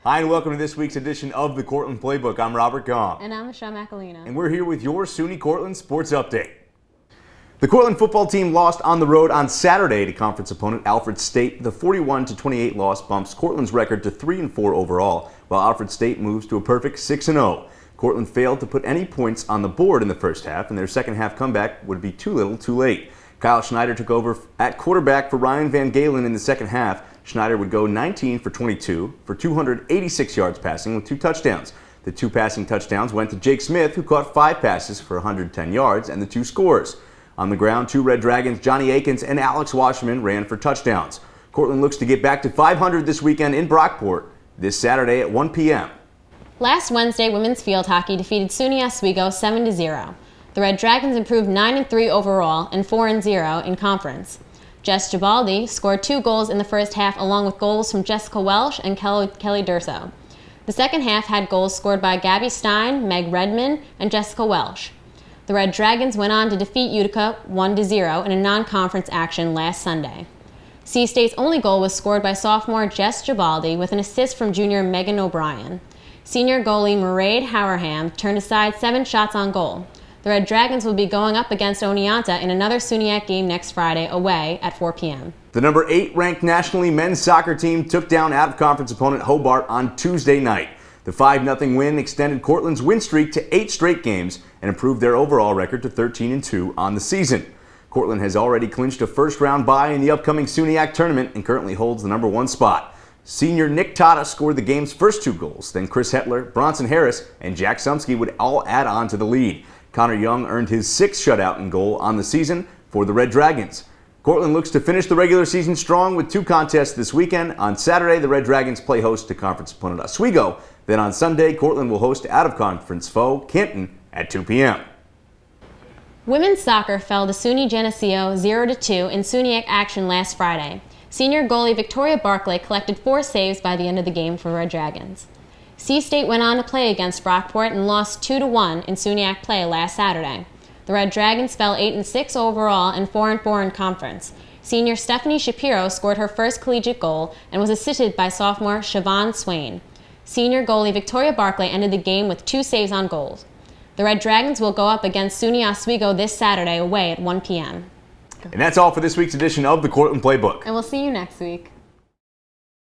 Hi, and welcome to this week's edition of the Cortland Playbook. I'm Robert Galm. And I'm Macalena. And we're here with your SUNY Cortland Sports Update. The Cortland football team lost on the road on Saturday to conference opponent Alfred State. The 41-28 loss bumps Cortland's record to 3-4 overall, while Alfred State moves to a perfect 6-0. Cortland failed to put any points on the board in the first half, and their second half comeback would be too little too late. Kyle Schneider took over at quarterback for Ryan Van Galen in the second half. Schneider would go 19 for 22 for 286 yards passing with 2 touchdowns. The 2 passing touchdowns went to Jake Smith, who caught 5 passes for 110 yards and the 2 scores. On the ground, 2 Red Dragons, Johnny Akins and Alex Washerman, ran for touchdowns. Cortland looks to get back to 500 this weekend in Brockport this Saturday at 1 p.m. Last Wednesday, women's field hockey defeated SUNY Oswego 7-0. The Red Dragons improved 9-3 overall and 4-0 in conference. Jess Gibaldi scored 2 goals in the first half, along with goals from Jessica Welsh and Kelly Durso. The second half had goals scored by Gabby Stein, Meg Redmond, and Jessica Welsh. The Red Dragons went on to defeat Utica 1-0 in a non-conference action last Sunday. C-State's only goal was scored by sophomore Jess Gibaldi with an assist from junior Megan O'Brien. Senior goalie Mairead Hauerham turned aside 7 shots on goal. The Red Dragons will be going up against Oneonta in another SUNYAC game next Friday away at 4 p.m. The number 8 ranked nationally men's soccer team took down out-of-conference opponent Hobart on Tuesday night. The 5-0 win extended Cortland's win streak to 8 straight games and improved their overall record to 13-2 on the season. Cortland has already clinched a first-round bye in the upcoming SUNYAC tournament and currently holds the number 1 spot. Senior Nick Tata scored the game's first 2 goals. Then Chris Hetler, Bronson Harris, and Jack Sumsky would all add on to the lead. Connor Young earned his 6th shutout in goal on the season for the Red Dragons. Cortland looks to finish the regular season strong with 2 contests this weekend. On Saturday, the Red Dragons play host to conference opponent Oswego. Then on Sunday, Cortland will host out-of-conference foe Canton at 2 p.m. Women's soccer fell to SUNY Geneseo 0-2 in SUNYAC action last Friday. Senior goalie Victoria Barclay collected 4 saves by the end of the game for Red Dragons. C-State went on to play against Brockport and lost 2-1 in SUNYAC play last Saturday. The Red Dragons fell 8-6 overall and 4-4 in conference. Senior Stephanie Shapiro scored her first collegiate goal and was assisted by sophomore Siobhan Swain. Senior goalie Victoria Barclay ended the game with 2 saves on goals. The Red Dragons will go up against SUNY Oswego this Saturday away at 1 p.m. And that's all for this week's edition of the Cortland Playbook. And we'll see you next week.